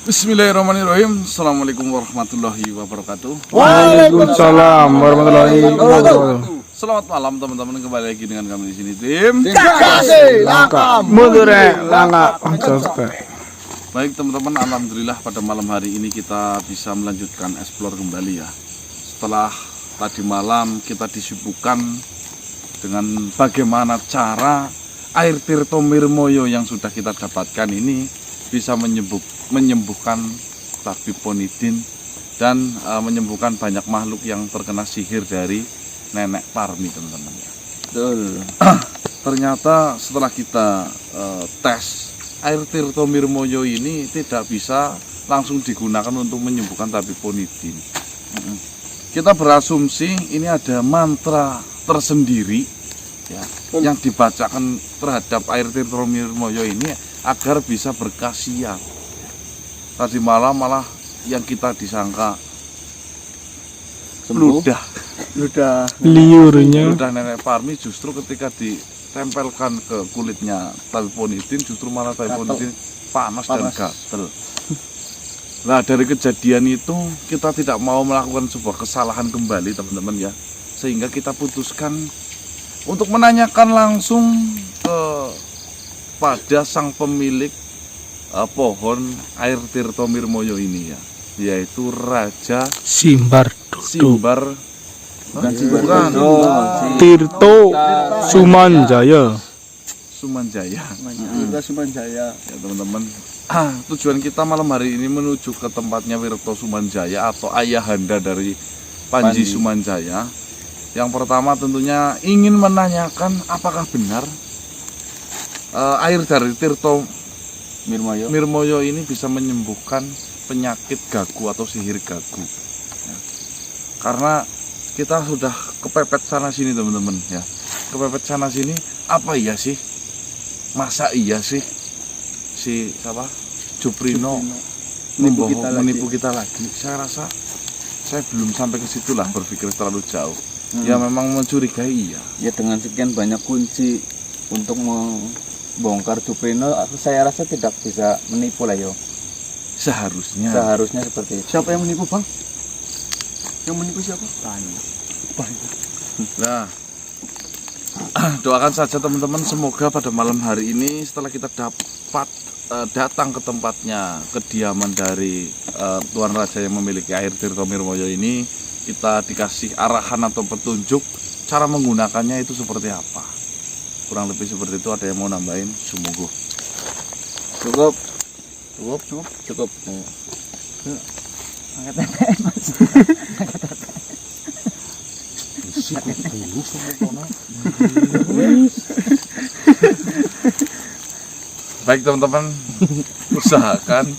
Bismillahirrahmanirrahim. Assalamualaikum warahmatullahi wabarakatuh. Waalaikumsalam warahmatullahi wabarakatuh. Selamat malam teman-teman, kembali lagi dengan kami di sini tim Kasih langkah Mundur langkah. Baik teman-teman, alhamdulillah pada malam hari ini kita bisa melanjutkan explore kembali ya. Setelah tadi malam kita disibukkan dengan bagaimana cara air Tirto Mirmoyo yang sudah kita dapatkan ini bisa menyembuhkan tabib Ponidin dan menyembuhkan banyak makhluk yang terkena sihir dari Nenek Parmi, teman-teman ya. Betul. Ternyata setelah kita tes, air Tirto Mirmoyo ini tidak bisa langsung digunakan untuk menyembuhkan tabib Ponidin. Kita berasumsi ini ada mantra tersendiri ya, yang dibacakan terhadap air Tirto Mirmoyo ini agar bisa berkhasiat. Tadi malam malah yang kita disangka ludah Liurnya Nenek Parmi justru ketika ditempelkan ke kulitnya tabib Ponidin justru malah tabib Ponidin panas dan gatel. Nah, dari kejadian itu kita tidak mau melakukan sebuah kesalahan kembali teman-teman ya, sehingga kita putuskan untuk menanyakan langsung pada sang pemilik pohon air Tirto Mirmoyo ini ya, yaitu Raja Simbar Simbar Tirto Sumanjaya. Sumanjaya. Sumanjaya. Ya teman-teman, tujuan kita malam hari ini menuju ke tempatnya Wirto Sumanjaya atau ayahanda dari Panji Sumanjaya. Yang pertama tentunya ingin menanyakan apakah benar air dari Tirto Mirmoyo ini bisa menyembuhkan penyakit gagu atau sihir gagu ya. Karena kita sudah kepepet sana sini teman-teman ya, kepepet sana sini, apa iya sih, masa iya sih si Juprino menipu kita lagi. Saya rasa saya belum sampai ke situ lah, berpikir terlalu jauh. Ya memang mencurigai iya. Ya dengan sekian banyak kunci untuk membongkar Juprino, saya rasa tidak bisa menipu lah yo. Seharusnya seperti itu. Siapa yang menipu, Bang? Yang menipu siapa? Nah, doakan saja teman-teman, semoga pada malam hari ini setelah kita dapat datang ke tempatnya kediaman dari Tuan Raja yang memiliki air Tirto Mirmoyo ini, kita dikasih arahan atau petunjuk cara menggunakannya itu seperti apa. Kurang lebih seperti itu. Ada yang mau nambahin? Sungguh Cukup. Baik teman-teman, usahakan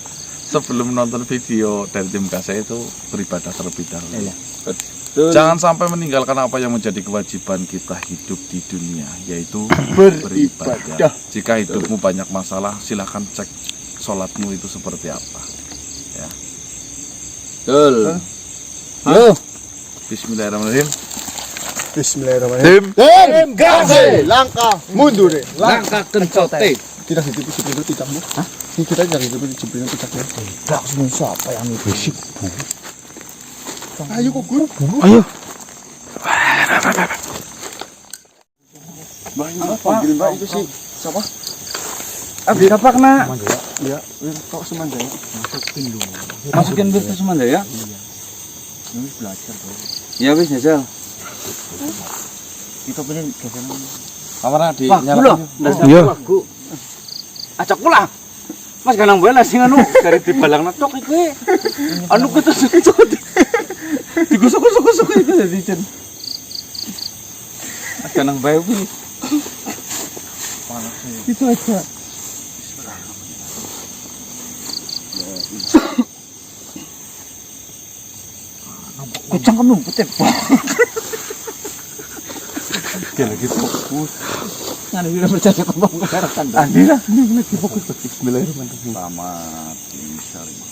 sebelum nonton video dari tim Kasih itu beribadah terlebih dahulu. Betul. Jangan sampai meninggalkan apa yang menjadi kewajiban kita hidup di dunia, yaitu beribadah. Jika hidupmu banyak masalah, silahkan cek sholatmu itu seperti apa ya. Betul. Yo. Bismillahirrahmanirrahim. Bismillahirrahmanirrahim. Tim kasih langkah mundur. Langkah kencote. Tidak hidup Juprino tidakmu. Hah? Kita tidak hidup Juprino tidakmu. Tidak, siapa yang berisik? Ayo kok guru. Ayo. Panggil Mbak itu sih. Siapa? Abi apa kena? Iya, Wirto Sumanjaya. Masukin Wirto Sumanjaya? Ini belajar, Bro. Ya wis jajal. Kita punya geseran. Kamar di Wah, nyala. Iya. Acak pula. Mas ganang bae lah sing anu dari dibalangna tok iku. Anu ketusuk-tusuk. Digosok-gosok iku dadi jen. Mas ganang bae kuwi. Itu aja. Kucang kamu putih. Dia lagi fokus. Ngene iki percaya kok wong kerekan. Andi lah, ini lagi fokus. Bismillahirrahmanirrahim. Selamat insyaallah.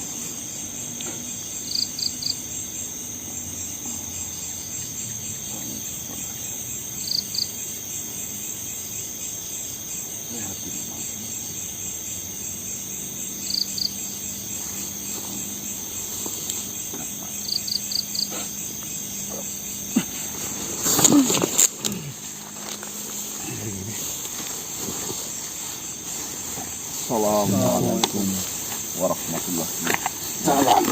Assalamualaikum warahmatullahi Salam.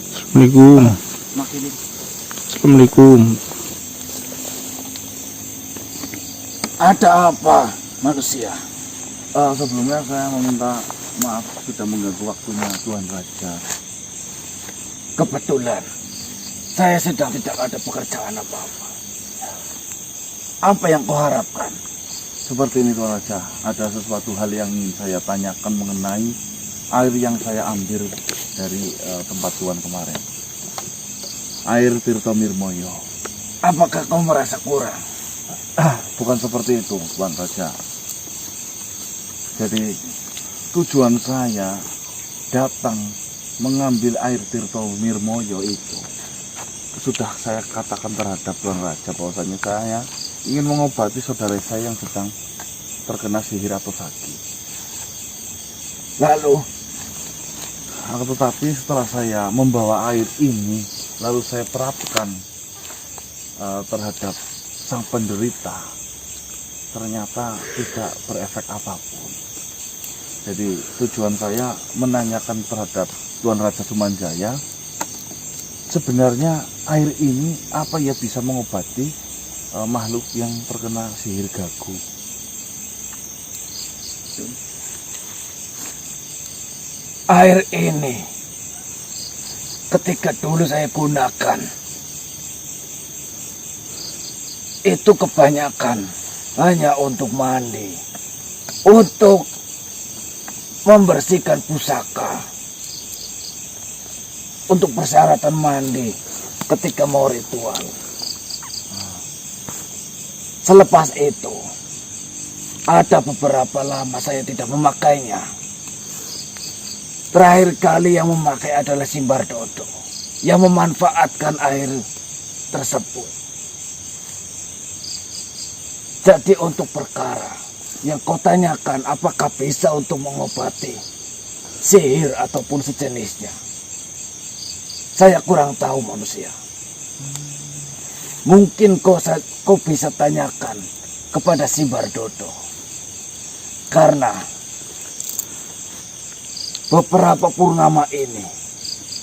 Assalamualaikum. Makin Assalamualaikum. ada apa manusia? Sebelumnya saya meminta maaf sudah mengganggu waktunya Tuan Raja. Kebetulan saya sedang tidak ada pekerjaan apa-apa. Apa yang kau harapkan? Seperti ini Tuan Raja, ada sesuatu hal yang ingin saya tanyakan mengenai air yang saya ambil dari tempat Tuan kemarin. Air Tirto Mirmoyo. Apakah kau merasa kurang? Bukan seperti itu Tuan Raja. Jadi tujuan saya datang mengambil air Tirto Mirmoyo itu sudah saya katakan terhadap Tuan Raja bahwasanya saya ingin mengobati saudara saya yang sedang terkena sihir atau sakit. Lalu, Tetapi setelah saya membawa air ini lalu saya terapkan terhadap sang penderita, ternyata tidak berefek apapun. Jadi tujuan saya menanyakan terhadap Tuan Raja Sumanjaya, sebenarnya air ini apa ya bisa mengobati makhluk yang terkena sihir gagu. air ini ketika dulu saya gunakan itu kebanyakan hanya untuk mandi, untuk membersihkan pusaka, untuk persyaratan mandi ketika mau ritual. Selepas itu, ada beberapa lama saya tidak memakainya. Terakhir kali yang memakai adalah Simbardodo yang memanfaatkan air tersebut. Jadi untuk perkara yang kau tanyakan, apakah bisa untuk mengobati sihir ataupun sejenisnya, saya kurang tahu manusia. Mungkin kau bisa tanyakan kepada Simbardodo. Karena beberapa purnama ini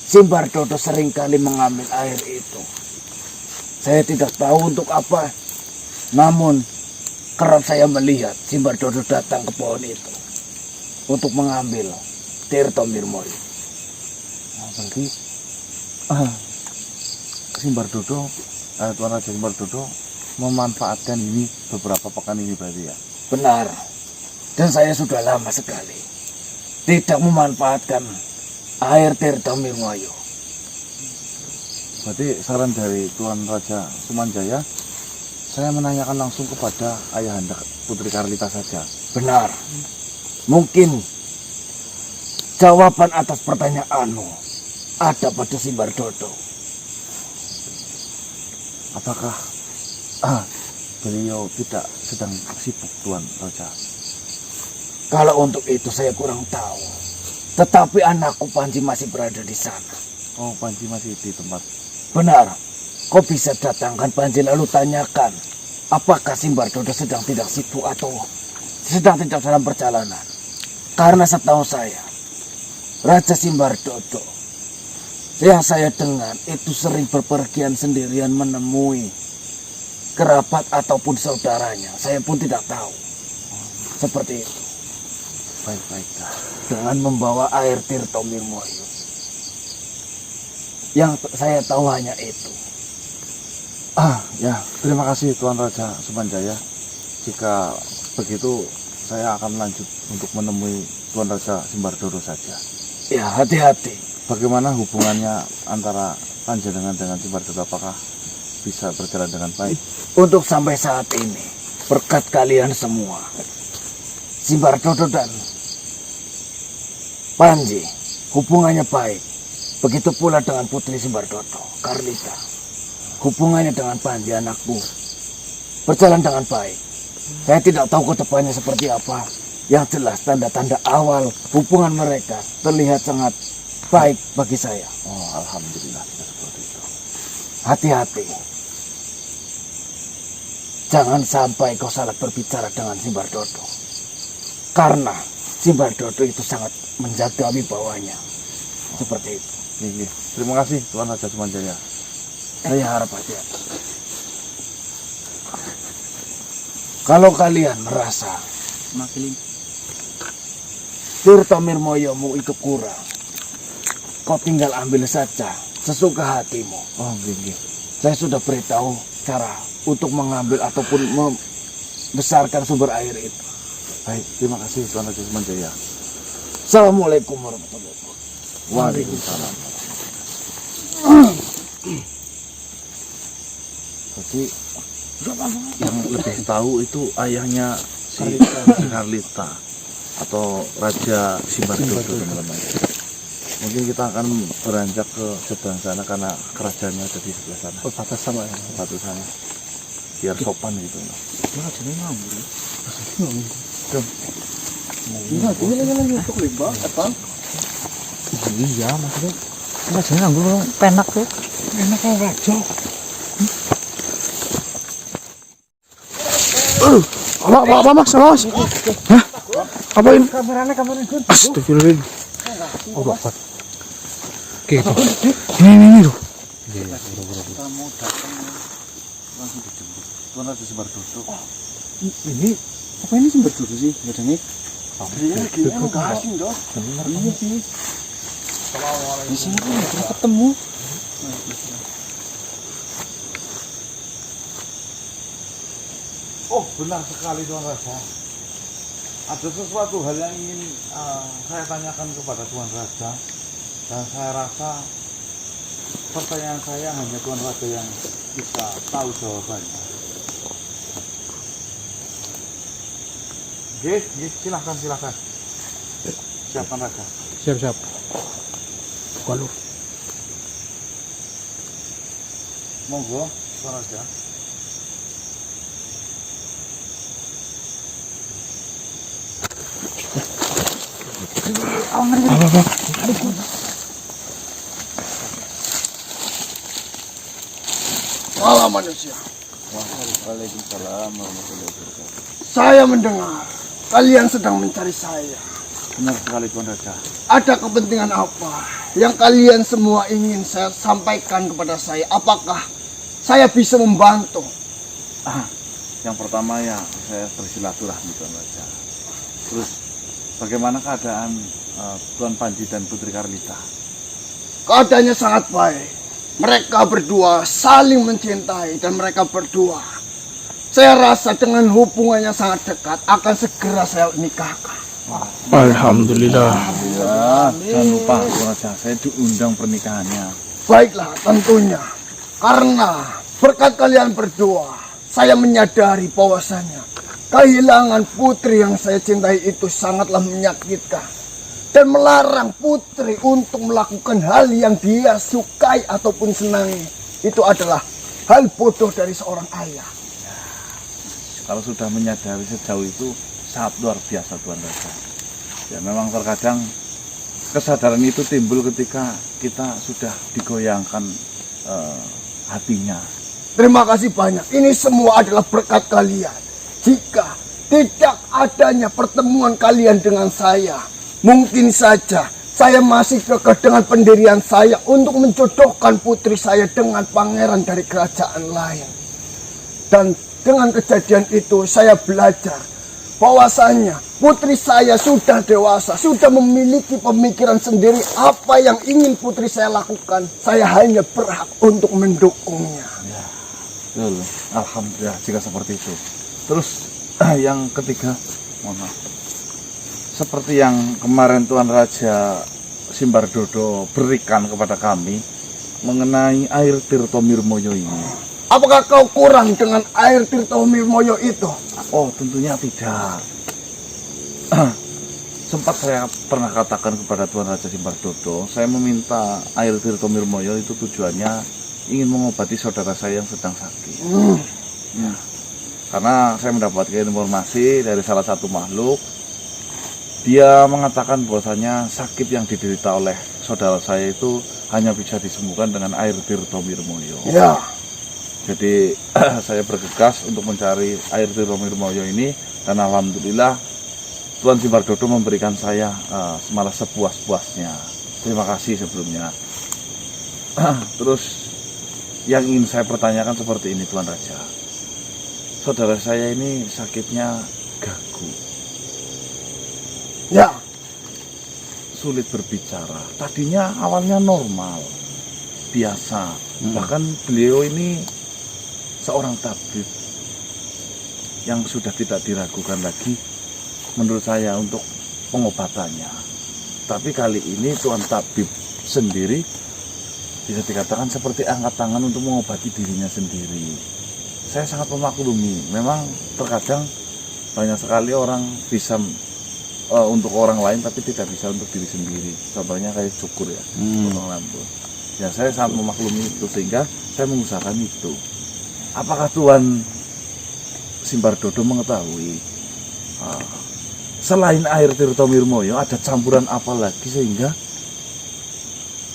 Simbardodo seringkali mengambil air itu. Saya tidak tahu untuk apa, namun kerap saya melihat Simbardodo datang ke pohon itu untuk mengambil Tirto Mirmoyo. Berarti Simbardodo, Tuan Raja Simbardodo memanfaatkan ini beberapa pekan ini berarti ya? Benar. Dan saya sudah lama sekali tidak memanfaatkan air Tirto Mirmoyo. Berarti saran dari Tuan Raja Sumanjaya, saya menanyakan langsung kepada Ayahanda Putri Karlita saja. Benar. Mungkin jawaban atas pertanyaanmu ada pada Simbardodo. Apakah beliau tidak sedang sibuk Tuan Raja? Kalau untuk itu saya kurang tahu. Tetapi anakku Panji masih berada di sana. Oh, Panji masih di tempat. Benar. Kau bisa datangkan Panji lalu tanyakan apakah Simbardodo sedang tidak sibuk atau sedang tidak dalam perjalanan. Karena setahu saya, Raja Simbardodo yang saya dengar itu sering berpergian sendirian menemui kerabat ataupun saudaranya. Saya pun tidak tahu. Seperti itu. Baik-baiklah. Dengan membawa air Tirto Mirmoyo. Yang saya tahu hanya itu. Ya, terima kasih Tuan Raja Sumanjaya. Jika begitu, saya akan lanjut untuk menemui Tuan Raja Simbardodo saja. Ya, hati-hati. Bagaimana hubungannya antara panjenengan dengan Simbardodo? Apakah bisa berjalan dengan baik? Untuk sampai saat ini, berkat kalian semua, Simbardodo dan Panji hubungannya baik. Begitu pula dengan Putri Simbardodo, Karlita. Hubungannya dengan Panji anakku berjalan dengan baik. Saya tidak tahu ke depannya seperti apa. Yang jelas tanda-tanda awal hubungan mereka terlihat sangat baik bagi saya. Oh, alhamdulillah tidak seperti itu. Hati-hati. jangan sampai kau salah berbicara dengan Simbardodo. Karena Simbardodo itu sangat menjaga wibawanya. Seperti itu. Iya. Terima kasih Tuan Raja Sumanjaya. Saya harap aja. Kalau kalian merasa Tirtomirmoyomu itu kurang, kau tinggal ambil saja sesuka hatimu. Oh, iya. Saya sudah beritahu cara untuk mengambil ataupun membesarkan sumber air itu. Baik, terima kasih Tuan Raja Sumanjaya. Assalamualaikum warahmatullahi wabarakatuh. Waalaikumsalam. Jadi yang lebih tahu itu ayahnya si Karlita atau Raja Simbardodo, teman-teman. Mungkin kita akan beranjak ke seberang sana karena kerajaannya ada di sebelah sana. Perbatasan lah ya. Perbatasan. Biar sopan gitu. Mana jadi ngambul? Ini untuk limbah apa? Iya, maksudnya nggak jadi ngambul penak tuh. Enak kau raja. Apa mas? Hah? Apain? Kameranya Gun. Astagfirullahaladzim. Oh, dapat. Oke, itu. Ini tuh. Kamu datang langsung dijemput Tuan Raja Simbardodo. Ini apa ini Simbardodo sih? Gak ada nih. Iya sih. Di sini kan nggak pernah ketemu. Oh, benar sekali Tuan Raja. Ada sesuatu hal yang ingin saya tanyakan kepada Tuan Raja, dan saya rasa pertanyaan saya hanya Tuan Raja yang bisa tahu jawabannya. Oke, silahkan. Siapkan Raja. Siap. Kalau Monggo, Tuan Raja. Malam manusia. Waalaikumsalam warahmatullahi wabarakatuh. Saya mendengar kalian sedang mencari saya. Benar sekali Tuan Raja. Ada kepentingan apa yang kalian semua ingin saya sampaikan kepada saya? Apakah saya bisa membantu? Yang pertama ya saya bersilaturahmi Tuan Raja. Terus bagaimana keadaan Tuan Panji dan Putri Karlita? Keadaannya sangat baik. Mereka berdua saling mencintai dan mereka berdua, saya rasa dengan hubungannya sangat dekat akan segera saya nikahkan. Alhamdulillah. Jangan lupa Tuan Raja, saya diundang pernikahannya. Baiklah, tentunya. Karena berkat kalian berdua, saya menyadari bahwasannya kehilangan putri yang saya cintai itu sangatlah menyakitkan. Dan melarang putri untuk melakukan hal yang dia sukai ataupun senangi. Itu adalah hal bodoh dari seorang ayah. Kalau sudah menyadari sejauh itu sangat luar biasa Tuan Raja. Ya memang terkadang kesadaran itu timbul ketika kita sudah digoyangkan hatinya. Terima kasih banyak. Ini semua adalah berkat kalian. Jika tidak adanya pertemuan kalian dengan saya, mungkin saja saya masih kekeh dengan pendirian saya untuk menjodohkan putri saya dengan pangeran dari kerajaan lain. Dan dengan kejadian itu saya belajar bahwasanya putri saya sudah dewasa, sudah memiliki pemikiran sendiri. Apa yang ingin putri saya lakukan, saya hanya berhak untuk mendukungnya. Ya, betul. Alhamdulillah jika seperti itu. Terus yang ketiga, mohon maaf. Seperti yang kemarin Tuan Raja Simbardodo berikan kepada kami mengenai air Tirtomirmoyo ini. Apakah kau kurang dengan air Tirtomirmoyo itu? Oh, tentunya tidak. Sempat saya pernah katakan kepada Tuan Raja Simbardodo, saya meminta air Tirtomirmoyo itu tujuannya ingin mengobati saudara saya yang sedang sakit. Ya. Karena saya mendapatkan informasi dari salah satu makhluk. Dia mengatakan bahwasanya sakit yang diderita oleh saudara saya itu hanya bisa disembuhkan dengan air Tirtomirmoyo. Ya. Jadi saya bergegas untuk mencari air Tirto Mirmoyo ini, dan alhamdulillah Tuan Simbardodo memberikan saya malah sepuas-puasnya. Terima kasih sebelumnya. Terus yang ingin saya pertanyakan seperti ini, Tuan Raja. Saudara saya ini sakitnya gagu. Ya, Sulit berbicara. Tadinya awalnya normal, biasa. Bahkan beliau ini seorang tabib yang sudah tidak diragukan lagi menurut saya untuk pengobatannya. Tapi kali ini Tuan tabib sendiri bisa dikatakan seperti angkat tangan untuk mengobati dirinya sendiri. Saya sangat memaklumi. Memang terkadang banyak sekali orang bisa untuk orang lain tapi tidak bisa untuk diri sendiri. Contohnya kayak cukur ya, potong rambut. Ya saya sangat memaklumi itu, sehingga saya mengusahakan itu. Apakah Tuan Simbardodo mengetahui selain air Tirto Mirmoyo ada campuran apa lagi sehingga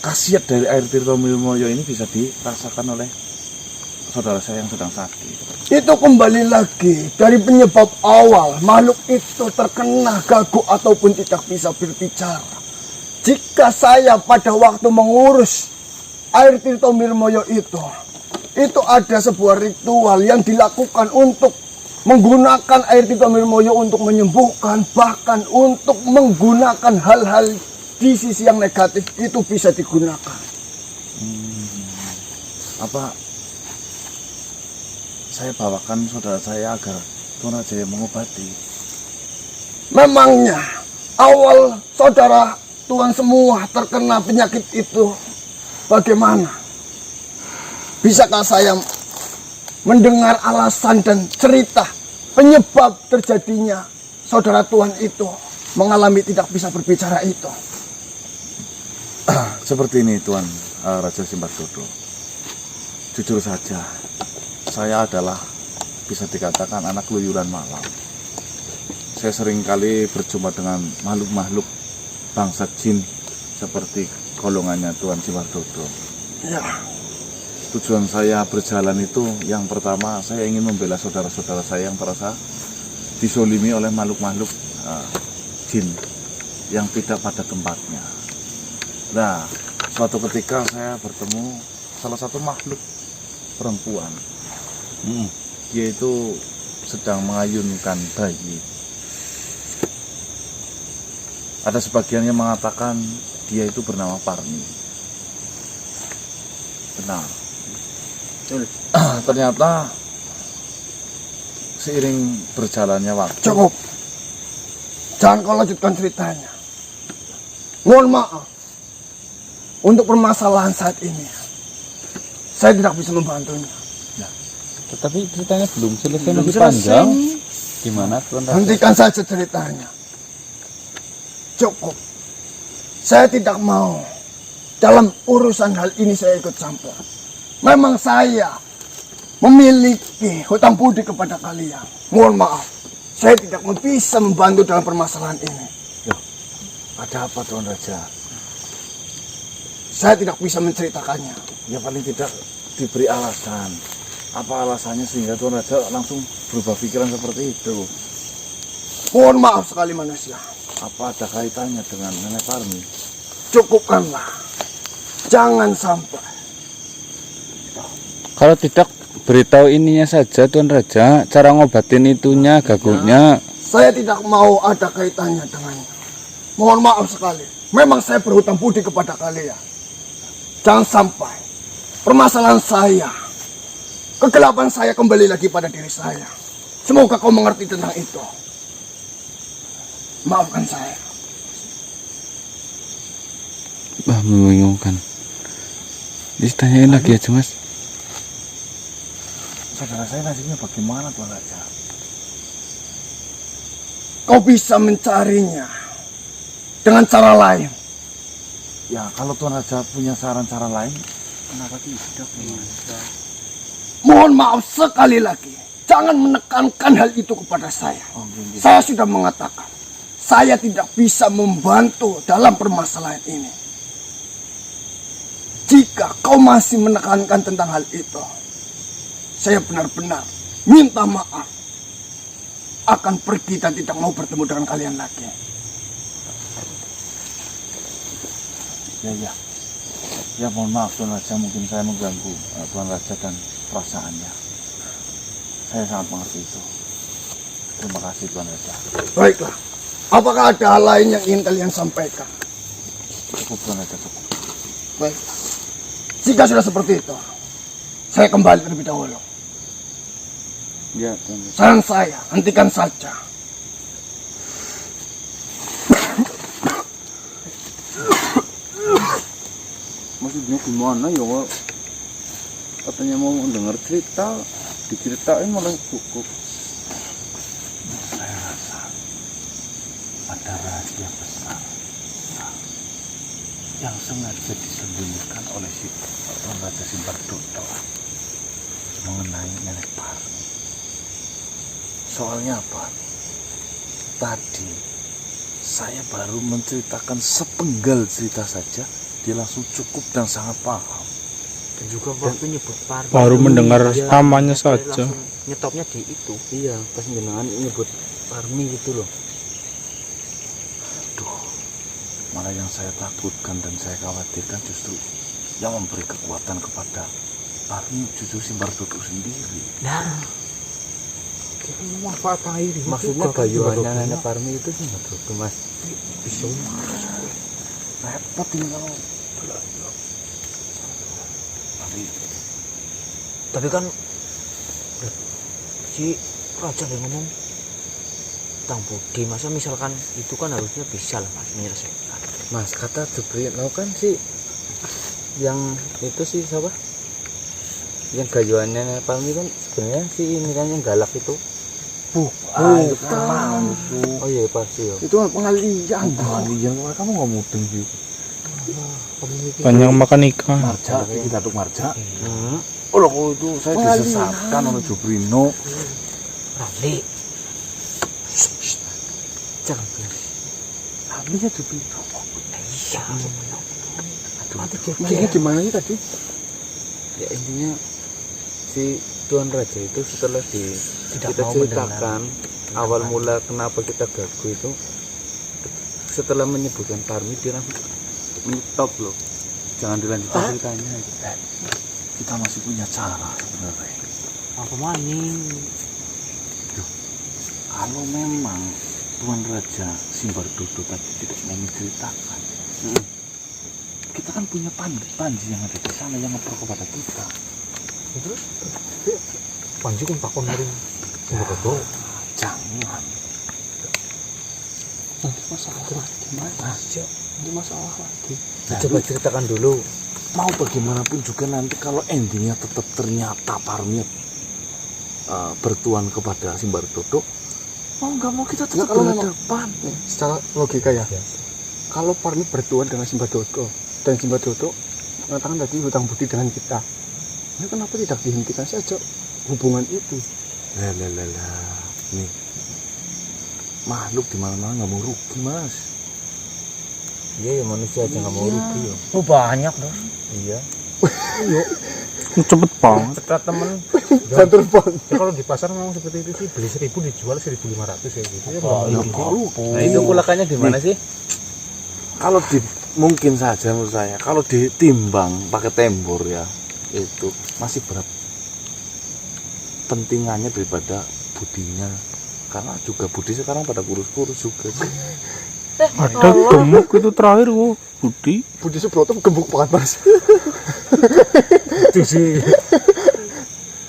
khasiat dari air Tirto Mirmoyo ini bisa dirasakan oleh saudara saya yang sedang sakit? itu kembali lagi dari penyebab awal makhluk itu terkena gagu ataupun tidak bisa berbicara. Jika saya pada waktu mengurus air Tirto Mirmoyo itu ada sebuah ritual yang dilakukan untuk menggunakan air Tirto Mirmoyo untuk menyembuhkan, bahkan untuk menggunakan hal-hal di sisi yang negatif itu bisa digunakan. Apa saya bawakan saudara saya agar Tuan Raja yang mengobati? Memangnya awal saudara Tuan semua terkena penyakit itu bagaimana? Bisakah saya mendengar alasan dan cerita penyebab terjadinya saudara Tuan itu mengalami tidak bisa berbicara itu? Seperti ini Tuan Raja Simbardodo. Jujur saja, saya adalah bisa dikatakan anak keluyuran malam. Saya sering kali berjumpa dengan makhluk-makhluk bangsa jin seperti golongannya Tuan Simbardodo. Ya, Tujuan saya berjalan itu yang pertama, saya ingin membela saudara-saudara saya yang merasa disolimi oleh makhluk-makhluk jin yang tidak pada tempatnya. Nah, suatu ketika saya bertemu salah satu makhluk perempuan, yaitu sedang mengayunkan bayi. Ada sebagian yang mengatakan dia itu bernama Parmi. Benar. Ternyata seiring berjalannya waktu. cukup. Jangan kau lanjutkan ceritanya. Mohon maaf. Untuk permasalahan saat ini, saya tidak bisa membantunya. Tetapi ceritanya belum selesai, Belum masih selesai. panjang. Gimana Tuan Raja? Hentikan saja ceritanya. Cukup. Saya tidak mau dalam urusan hal ini saya ikut campur. Memang saya memiliki hutang budi kepada kalian. Mohon maaf, saya tidak bisa membantu dalam permasalahan ini. Ada apa Tuan Raja? Saya tidak bisa menceritakannya. Ya paling tidak diberi alasan. Apa alasannya sehingga Tuan Raja langsung berubah pikiran seperti itu? Mohon maaf sekali manusia. Apa ada kaitannya dengan Nenek Parmi? Cukupkanlah. Jangan sampai. Kalau tidak, beritahu ininya saja Tuan Raja, cara ngobatin itunya, gagunya. Saya tidak mau ada kaitannya dengannya. Mohon maaf sekali. Memang saya berhutang budi kepada kalian. Jangan sampai permasalahan saya, kegelapan saya kembali lagi pada diri saya. Semoga kau mengerti tentang itu. Maafkan saya. Bah, membingungkan. Ditanyain lagi aja Mas. Saudara saya nasibnya bagaimana Tuan Raja? Kau bisa mencarinya dengan cara lain. Ya kalau Tuan Raja punya saran cara lain, kenapa tidak? Mohon maaf sekali lagi. Jangan menekankan hal itu kepada saya. Saya sudah mengatakan, saya tidak bisa membantu dalam permasalahan ini. Jika kau masih menekankan tentang hal itu, saya benar-benar minta maaf. Akan pergi dan tidak mau bertemu dengan kalian lagi. Ya. Ya mohon maaf Tuan Raja, mungkin saya mengganggu Tuan Raja dan perasaannya. Saya sangat mengerti itu. Terima kasih Tuan Raja. Baiklah. Apakah ada hal lain yang ingin kalian sampaikan? Cukup Tuan Raja, cukup. Baik. Jika sudah seperti itu, saya kembali terlebih dahulu. Ya, Tuan Raja. Saran saya, hentikan saja. Maksudnya gimana ya, Wak? Katanya mau dengar cerita, diceritain malah cukup. Saya rasa ada rahasia besar yang sengaja disembunyikan oleh si Tuan Raja Simbardodo mengenai Nenek Parmi. Soalnya apa? Tadi saya baru menceritakan sepenggal cerita saja, dia langsung cukup dan sangat paham. Dan juga waktu nyebut Parmi Baru mendengar dia namanya kayak saja. langsung nyetopnya di itu. Iya, pas jenengan nyebut Parmi gitu loh. Malah yang saya takutkan dan saya khawatirkan justru yang memberi kekuatan kepada Parmi justru Simbardodo sendiri. Nah, maksudnya gayuannya Nenek Parmi itu sih nggak tuh Mas. Bisa Repot ini kalau nanti tapi kan si raja yang ngomong tentang budi, masa misalkan itu kan harusnya bisa lah Mas menyelesaikan. Mas kata Jubrino kan sih yang itu sih siapa yang gayuannya Nenek Parmi kan sebenarnya si ini kan yang galak itu. Oh iya pasti ya. Itu pengalian. pengalian kamu nggak mudeng sih. Banyak makan ikan. Marja, kita tuh Marja. Oh loh, itu saya disesatkan oleh Jubrino. Rafli. Jangan bilang. Rafli ya Jubrino. Iya. Maksudnya gimana sih tadi? Ya intinya si Tuan Raja itu setelah kita ceritakan awal mula kenapa kita gagu itu, setelah menyebutkan Parmi dia langsung menyetop loh, jangan dilanjutkan ceritanya. Kita masih punya cara sebenarnya. Apa maning? Kalau memang Tuan Raja Simbardodo tadi tidak mau menceritakan, kita kan punya Panji yang ada di sana yang ngobrol kepada kita. Terus Panji kan takon dari Simbardodo. Jangan. Nanti masalah lagi, Mas. Nanti masalah lagi. Coba ceritakan dulu. Mau bagaimanapun juga nanti kalau endingnya tetap ternyata Parmi bertuan kepada Simbardodo, mau nggak mau kita tetap berhadapan. Secara logika ya. Kalau Parmi bertuan dengan Simbardodo dan Simbardodo mengatakan tadi hutang budi dengan kita, ya kenapa tidak dihentikan saja hubungan itu? Lah. Nih, makhluk di mana-mana nggak mau rugi, Mas. Iya ya manusia aja nggak mau rugi ya. Oh banyak dong. Iya. Cepet banget. Setelah temen Santur pon. ya, kalau di pasar memang seperti itu sih, beli 1.000 dijual 1.500 ya gitu ya. Nah itu kulakannya di mana sih? Kalau mungkin saja menurut saya, kalau ditimbang pakai tembur ya, itu masih berat pentingannya daripada budinya, karena juga budi sekarang pada kurus-kurus juga sih. Ada gemuk itu terakhir kok. Budi. Budi Subroto gembuk banget, Mas. Itu sih.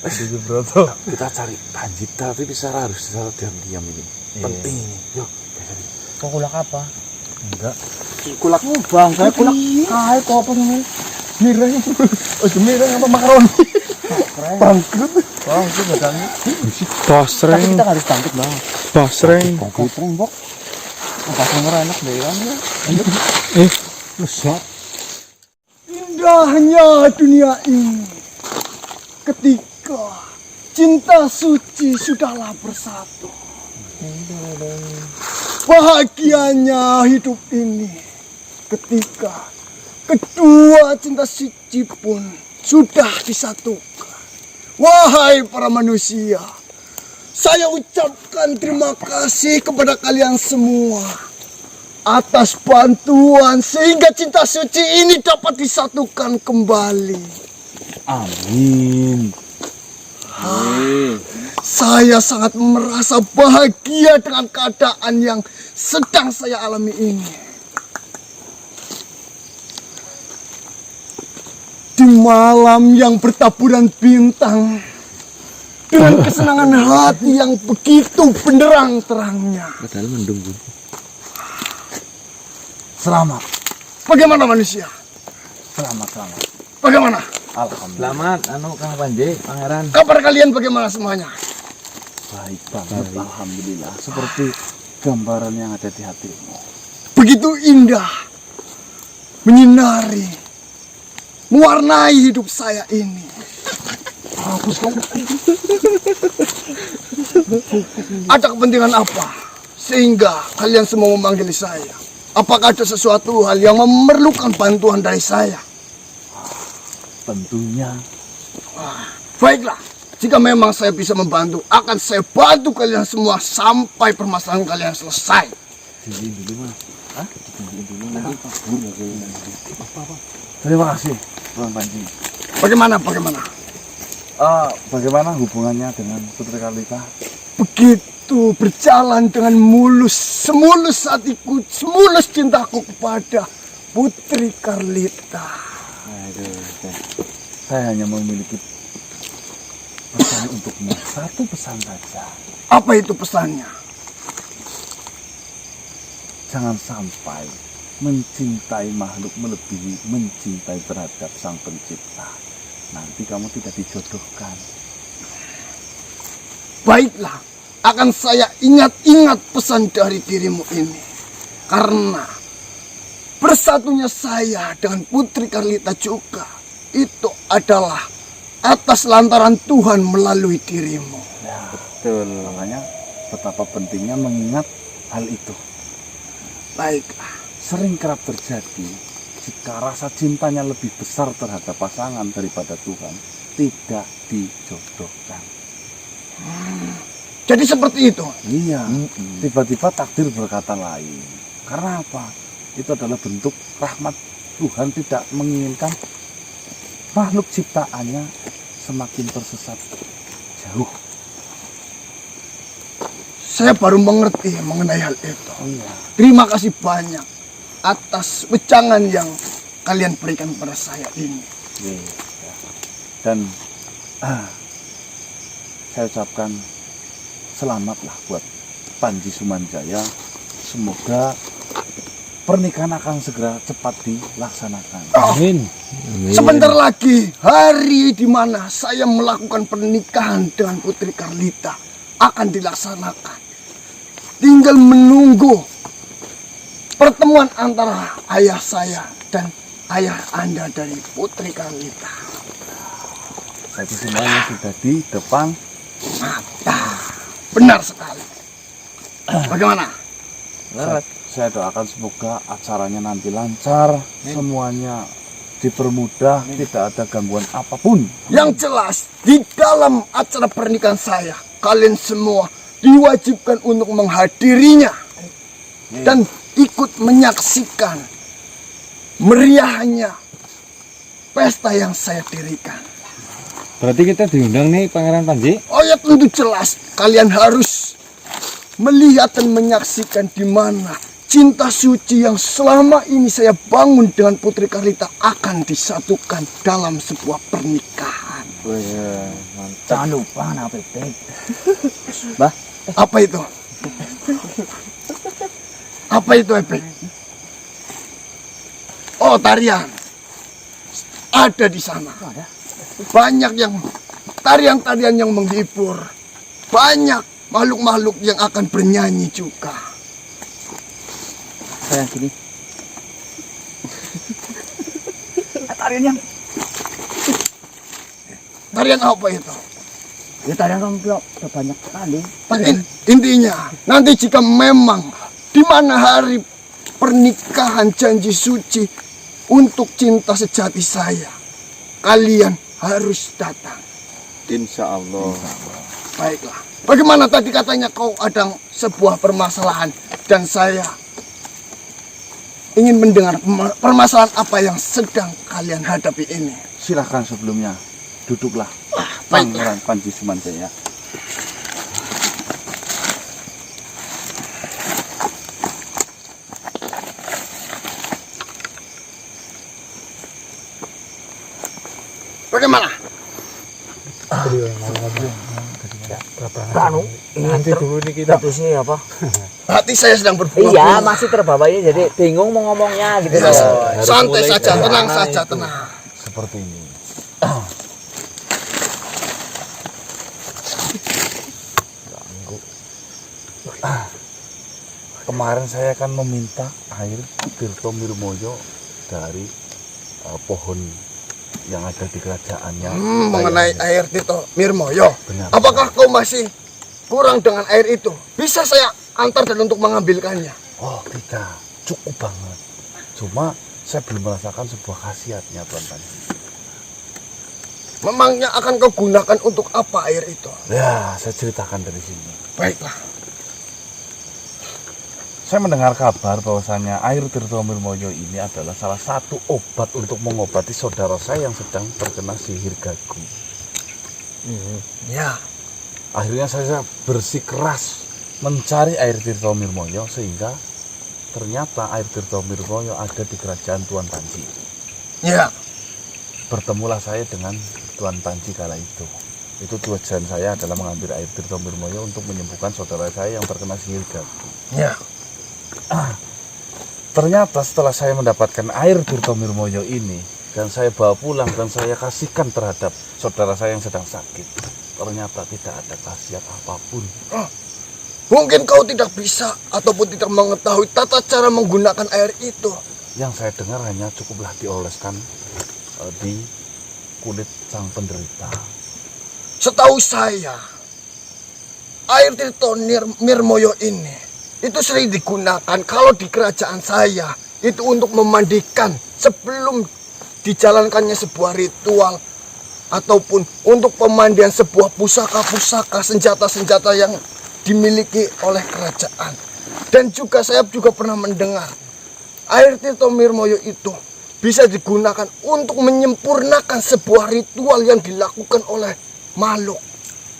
Kita cari Panji, tapi secara harus secara diam-diam ini. Penting ini. Yuk, Kok kulak apa? enggak. Kulakmu bang, saya kulak. Hai, kok apa ini? Mireng. Oh, mireng apa makaroni? Bangkrut. Bang, itu badannya. Basreng. Kita harus bangkit bang. Basreng. Sering bok. Pasang enak deh kan ya. Eh, Indahnya dunia ini ketika cinta suci sudahlah bersatu. Bahagianya hidup ini ketika kedua cinta suci pun sudah disatukan. Wahai para manusia, saya ucapkan terima kasih kepada kalian semua atas bantuan sehingga cinta suci ini dapat disatukan kembali. Amin. Saya sangat merasa bahagia dengan keadaan yang sedang saya alami ini. Di malam yang bertaburan bintang, dengan kesenangan hati yang begitu benderang terangnya. Padahal mendung, Bu. Selamat. Bagaimana manusia? Selamat. Bagaimana? Alhamdulillah. Selamat Kang Panji, Pangeran. Kabar kalian bagaimana semuanya? Baik banget. Alhamdulillah. Seperti gambaran yang ada di hatimu. Begitu indah, menyinari, mewarnai hidup saya ini. Ada kepentingan apa sehingga kalian semua memanggil saya? Apakah ada sesuatu hal yang memerlukan bantuan dari saya? Tentunya. Baiklah, jika memang saya bisa membantu, akan saya bantu kalian semua sampai permasalahan kalian selesai. Terima kasih, Bang Panji. Bagaimana? Bagaimana hubungannya dengan Putri Karlita? Begitu berjalan dengan mulus, semulus hatiku, semulus cintaku kepada Putri Karlita. Saya hanya memiliki pesan untukmu. Satu pesan saja. Apa itu pesannya? Jangan sampai mencintai makhluk melebihi mencintai terhadap Sang Pencipta. Nanti kamu tidak dijodohkan. Baiklah, akan saya ingat-ingat pesan dari dirimu ini. Karena bersatunya saya dengan Putri Karlita juga, itu adalah atas lantaran Tuhan melalui dirimu. Ya, betul. Makanya betapa pentingnya mengingat hal itu. Baiklah. Sering kerap terjadi jika rasa cintanya lebih besar terhadap pasangan daripada Tuhan, tidak dijodohkan. Jadi seperti itu. Iya, tiba-tiba takdir berkata lain. Karena apa? Itu adalah bentuk rahmat Tuhan tidak menginginkan makhluk ciptaannya semakin tersesat jauh. Saya baru mengerti mengenai hal itu. Iya. Terima kasih banyak atas wejangan yang kalian berikan pada saya ini. Iya. Dan saya ucapkan selamatlah buat Panji Sumanjaya. Semoga pernikahan akan segera cepat dilaksanakan. Amin. Sebentar lagi hari di mana saya melakukan pernikahan dengan Putri Karlita akan dilaksanakan. Tinggal menunggu pertemuan antara ayah saya dan ayah Anda dari Putri Karlita. Jadi semuanya sudah di depan mata. Benar sekali. Bagaimana? Saya doakan semoga acaranya nanti lancar, semuanya dipermudah, tidak ada gangguan apapun. Yang jelas, di dalam acara pernikahan saya, kalian semua diwajibkan untuk menghadirinya dan ikut menyaksikan meriahnya pesta yang saya dirikan. Berarti kita diundang nih Pangeran Panji? Oh ya, tentu jelas kalian harus melihat dan menyaksikan di mana cinta suci yang selama ini saya bangun dengan Putri Karlita akan disatukan dalam sebuah pernikahan. Jangan lupa anak Pepek. Bah, Apa itu? Apa itu, Epek? Oh, tarian. Ada di sana. Banyak yang tarian-tarian yang menghibur. Banyak makhluk-makhluk yang akan bernyanyi juga. saya sini. Tarian apa itu? Ya tarian kan banyak sekali. Intinya, nanti jika memang di mana hari pernikahan janji suci untuk cinta sejati saya, kalian harus datang. Insya Allah. Baiklah. Bagaimana tadi katanya kau ada sebuah permasalahan dan saya ingin mendengar permasalahan apa yang sedang kalian hadapi ini. Silahkan sebelumnya duduklah Baiklah. Pangeran Panji Sumanjaya. Bagaimana? Anu, nanti dulu nih kita tuh sih apa? Hati saya sedang berbuah. Iya, masih terbawa ini jadi bingung mau ngomongnya gitu Ya, loh. santai saja, tenang saja, tenang. Seperti ini. Kemarin saya kan meminta air Tirto Mirmoyo dari pohon yang ada di kerajaannya. Mengenai air Tirto Mirmoyo, Benar. apakah kau masih kurang dengan air itu? Bisa saya antar dan untuk mengambilkannya? Oh tidak, cukup banget. Cuma saya belum merasakan sebuah khasiatnya Tuan Panji. Memangnya akan kau gunakan untuk apa air itu? Ya, saya ceritakan dari sini. Baiklah. Saya mendengar kabar bahwasannya air Tirto Mirmoyo ini adalah salah satu obat untuk mengobati saudara saya yang sedang terkena sihir gagu. Ya, Akhirnya saya bersikeras mencari air Tirto Mirmoyo sehingga ternyata air Tirto Mirmoyo ada di kerajaan Tuan Panji. ya. Bertemulah saya dengan Tuan Panji kala itu. Itu tujuan saya adalah mengambil air Tirto Mirmoyo untuk menyembuhkan saudara saya yang terkena sihir gagu. Ya. Ternyata setelah saya mendapatkan air Tirto Mirmoyo ini dan saya bawa pulang dan saya kasihkan terhadap saudara saya yang sedang sakit, ternyata tidak ada khasiat apapun. Mungkin kau tidak bisa ataupun tidak mengetahui tata cara menggunakan air itu. Yang saya dengar hanya cukuplah dioleskan di kulit sang penderita. Setahu saya, air Tirto Mirmoyo ini itu sering digunakan kalau di kerajaan saya itu untuk memandikan sebelum dijalankannya sebuah ritual ataupun untuk pemandian sebuah pusaka-pusaka, senjata-senjata yang dimiliki oleh kerajaan. Dan juga saya juga pernah mendengar air Tirto Mirmoyo itu bisa digunakan untuk menyempurnakan sebuah ritual yang dilakukan oleh makhluk.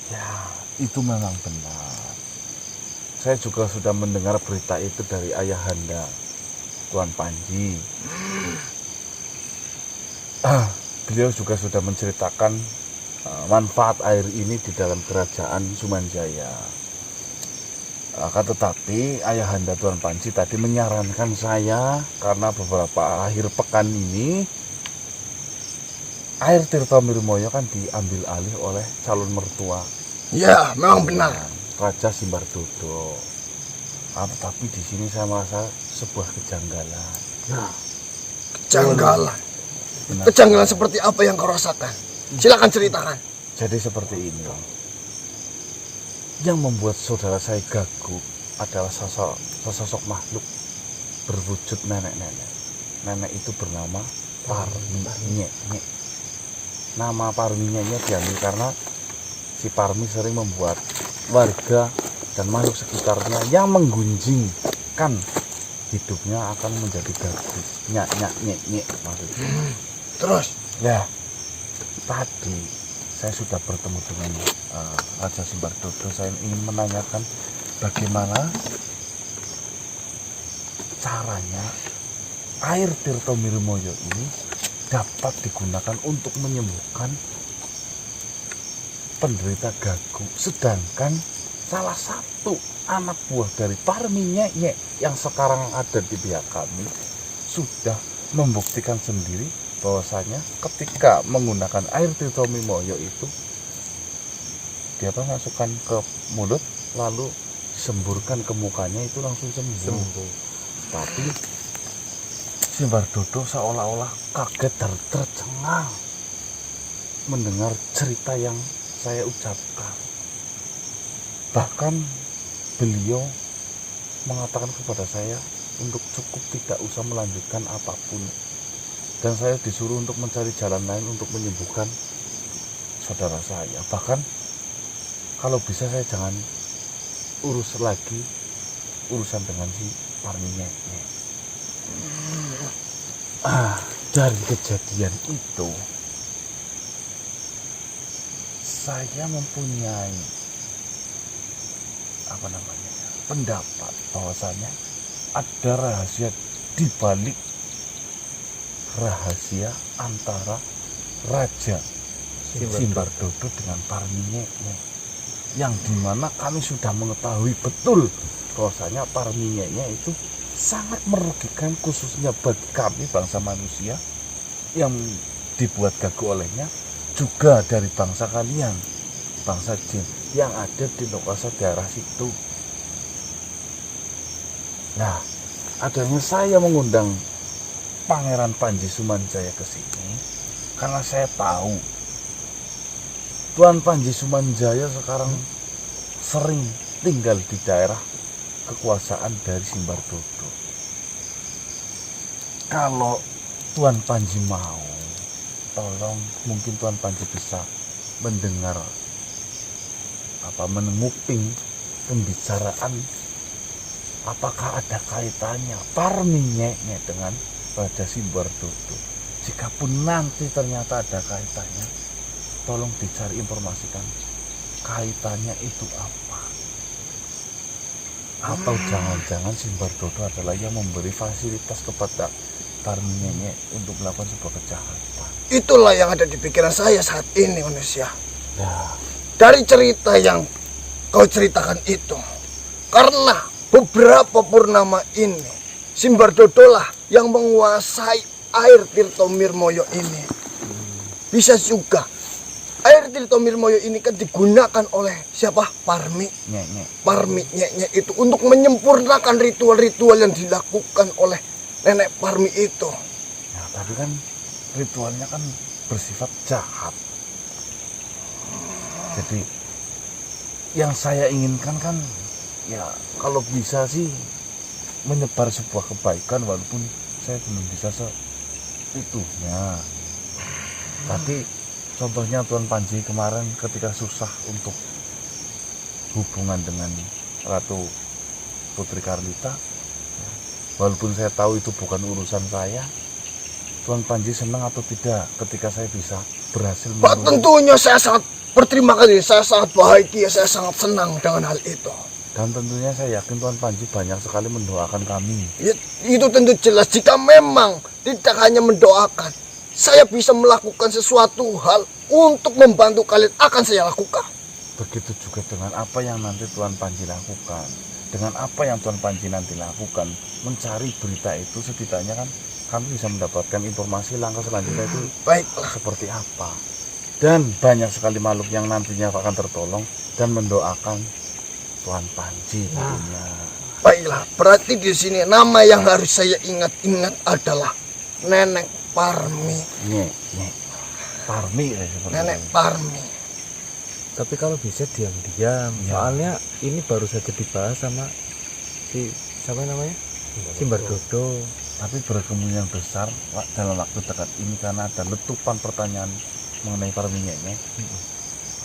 Ya, itu memang benar. Saya juga sudah mendengar berita itu dari ayahanda Tuan Panji. Beliau juga sudah menceritakan manfaat air ini di dalam kerajaan Sumanjaya. Akan tetapi ayahanda Tuan Panji tadi menyarankan saya karena beberapa akhir pekan ini air Tirto Mirmoyo kan diambil alih oleh calon mertua Ya, memang benar. Raja Simbardodo. Tetapi di sini saya merasa sebuah kejanggalan. Kejanggalan. Benar. Kejanggalan seperti apa yang kau rasakan? Silakan ceritakan. Jadi seperti ini. Yang membuat saudara saya gagu adalah sosok makhluk berwujud nenek-nenek. Nenek itu bernama Parmi Nyek. Nama Parmi Nyek diambil karena si Parmi sering membuat warga dan makhluk sekitarnya yang menggunjingkan hidupnya akan menjadi gagu. Nyek maksudnya. Terus, Ya, tadi saya sudah bertemu dengan Raja Simbardodo. Saya ingin menanyakan bagaimana caranya air Tirto Mirmoyo ini dapat digunakan untuk menyembuhkan penderita gagu. Sedangkan salah satu anak buah dari Parmi Nyek yang sekarang ada di pihak kami sudah membuktikan sendiri bahwasanya ketika menggunakan air Tirto Mirmoyo itu dia masukkan ke mulut lalu disemburkan ke mukanya itu langsung sembuh. Tapi Simbardodo seolah-olah kaget dan tercengang mendengar cerita yang saya ucapkan. Bahkan beliau mengatakan kepada saya untuk cukup tidak usah melanjutkan apapun. Dan saya disuruh untuk mencari jalan lain untuk menyembuhkan saudara saya. Bahkan kalau bisa saya jangan urus lagi urusan dengan si Parminya. Dari kejadian itu saya mempunyai pendapat bahwasanya ada rahasia di balik rahasia antara Raja Simbardodo dengan Parminya, yang dimana kami sudah mengetahui betul bahwasanya Parminya itu sangat merugikan khususnya bagi kami bangsa manusia yang dibuat gagu olehnya, juga dari bangsa kalian, bangsa jin yang ada di lokasi daerah situ. Nah, adanya saya mengundang Pangeran Panji Sumanjaya ke sini karena saya tahu Tuan Panji Sumanjaya sekarang sering tinggal di daerah kekuasaan dari Simbardodo. Kalau Tuan Panji mau, tolong mungkin Tuan Panji bisa mendengar menenguping pembicaraan apakah ada kaitannya Parminya dengan Raja Simbardodo. Jikapun nanti ternyata ada kaitannya, tolong dicari informasikan kaitannya itu apa. Atau jangan-jangan Simbardodo adalah yang memberi fasilitas kepada Parminya untuk melakukan sebuah kejahatan. Itulah yang ada di pikiran saya saat ini, manusia. Ya, Dari cerita yang kau ceritakan itu, karena beberapa purnama ini Simbardodo lah yang menguasai air Tirto Mirmoyo ini. Bisa juga air Tirto Mirmoyo ini kan digunakan oleh siapa? Parmi. Parmi itu untuk menyempurnakan ritual-ritual yang dilakukan oleh nenek Parmi itu. Nah, tapi kan ritualnya kan bersifat jahat. Jadi yang saya inginkan kan ya kalau bisa sih menyebar sebuah kebaikan, walaupun saya belum bisa seitunya. Tapi contohnya Tuan Panji kemarin ketika susah untuk hubungan dengan Ratu Putri Karlita, walaupun saya tahu itu bukan urusan saya, Tuan Panji senang atau tidak ketika saya bisa berhasil Tentunya saya sangat berterima kasih, saya sangat bahagia, saya sangat senang dengan hal itu. Dan tentunya saya yakin Tuan Panji banyak sekali mendoakan kami. Ya, itu tentu jelas. Jika memang tidak hanya mendoakan, saya bisa melakukan sesuatu hal untuk membantu kalian, akan saya lakukan. Begitu juga dengan apa yang nanti Tuan Panji lakukan. Dengan apa yang Tuan Panji nanti lakukan, mencari berita itu, setidaknya kan kami bisa mendapatkan informasi langkah selanjutnya itu Baiklah. seperti apa. Dan banyak sekali makhluk yang nantinya akan tertolong dan mendoakan Tuan Panji tentunya. Baiklah, berarti di sini nama yang harus saya ingat-ingat adalah Nenek Parmi. Parmi ya, seperti Nenek itu. Parmi. Tapi kalau bisa diam-diam, Ya. soalnya ini baru saja dibahas sama si siapa namanya, Simbardodo. Tapi berkemungkinan besar dalam waktu dekat ini karena ada letupan pertanyaan mengenai Parminya,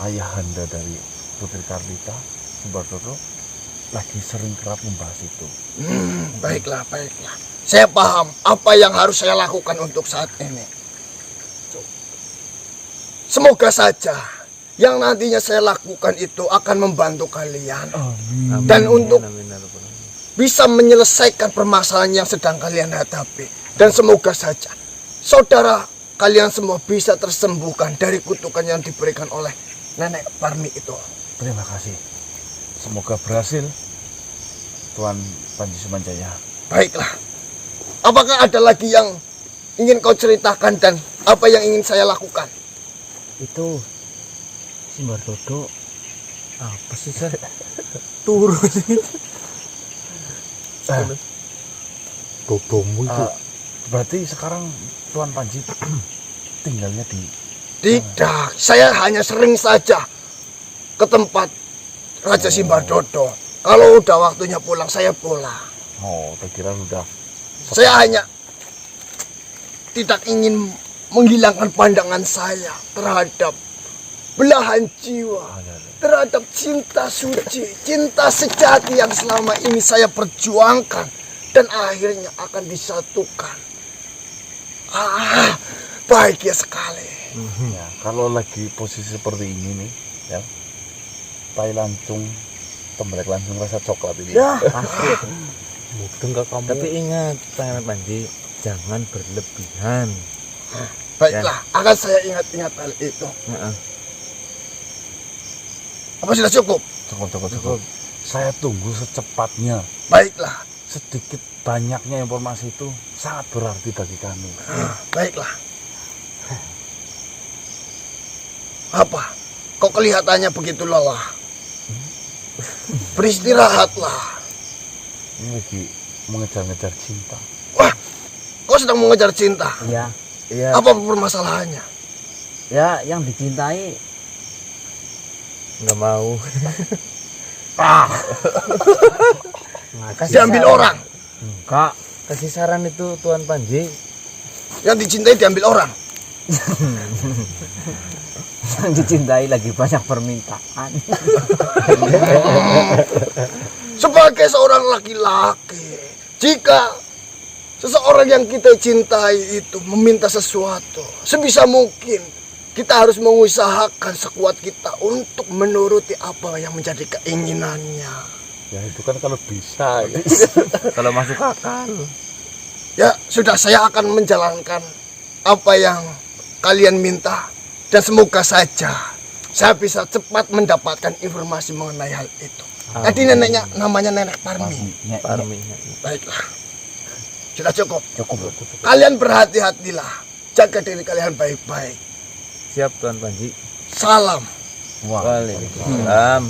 ayahanda dari Putri Karlita, Simbardodo lagi sering kerap membahas itu. Baiklah. Saya paham apa yang harus saya lakukan untuk saat ini. Semoga saja yang nantinya saya lakukan itu akan membantu kalian. Dan untuk bisa menyelesaikan permasalahan yang sedang kalian hadapi. Dan semoga saja saudara kalian semua bisa tersembuhkan dari kutukan yang diberikan oleh Nenek Parmi itu. Terima kasih. Semoga berhasil, Tuan Panji Sumanjaya. Baiklah. Apakah ada lagi yang ingin kau ceritakan dan apa yang ingin saya lakukan? Itu Simbardodo apa sih, San? Turun sih. Bobomu itu. Berarti sekarang Tuan Panji tinggalnya di... Tidak, saya hanya sering saja ke tempat Raja Simbardodo. Kalau udah waktunya pulang, saya pulang. Oh, terkira sudah... Saya hanya tidak ingin menghilangkan pandangan saya terhadap belahan jiwa terhadap cinta suci, cinta sejati yang selama ini saya perjuangkan dan akhirnya akan disatukan. Bahagia sekali. Ya, kalau lagi posisi seperti ini nih, ya, tai lancung, tembelek lancung rasa coklat ini. Ya, Mudeng gak kamu? Tapi ingat Pangeran Panji, jangan berlebihan. baiklah, akan saya ingat-ingat hal itu. Heeh. Apa sudah cukup? Cukup. Saya tunggu secepatnya. Baiklah, Sedikit banyaknya informasi itu sangat berarti bagi kami. baiklah. Apa? Kok kelihatannya begitu lelah? Beristirahatlah. Ini lagi mengejar-ngejar cinta. Wah, kau sedang mengejar cinta. Iya. Iya. Apa permasalahannya? Ya, yang dicintai nggak mau. Diambil orang. Kak, kasih saran itu Tuan Panji. Yang dicintai diambil orang. Yang dicintai lagi banyak permintaan. Sebagai seorang laki-laki, jika seseorang yang kita cintai itu meminta sesuatu, sebisa mungkin kita harus mengusahakan sekuat kita untuk menuruti apa yang menjadi keinginannya. Ya itu kan kalau bisa. Ya. Kalau masuk akal. Ya, sudah, saya akan menjalankan apa yang kalian minta dan semoga saja saya bisa cepat mendapatkan informasi mengenai hal itu. Tadi neneknya namanya Nenek Parmi. Parmi. Baiklah. Sudah cukup. Kalian berhati-hatilah. Jaga diri kalian baik-baik. Siap Tuan Panji. Salam. Waalaikumsalam.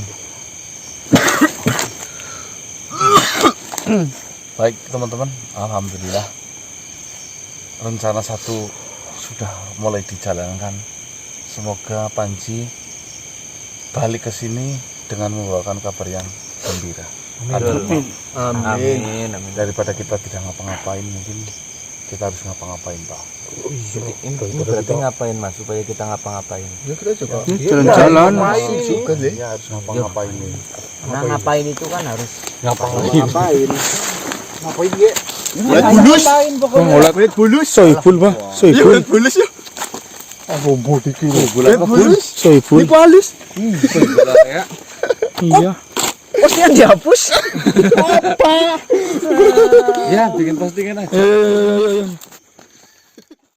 Baik teman-teman, alhamdulillah rencana satu sudah mulai dijalankan. Semoga Panji balik ke sini dengan membawakan kabar yang gembira. Amin. Daripada kita tidak ngapa-ngapain, mungkin kita harus ngapa-ngapain, Pak. Ini berarti ngapain Mas supaya kita ngapa-ngapain? Jalan-jalan. Ya harus ngapa-ngapain ini. Nah, ngapain itu kan harus Ngapain? Ngolat bulus. Soiful, Pak. Soiful. Bulus ya. Robo dikira. Bulus. Soiful. Halus. Iya. Postingan dihapus. Ya, bikin postingan aja. Eh,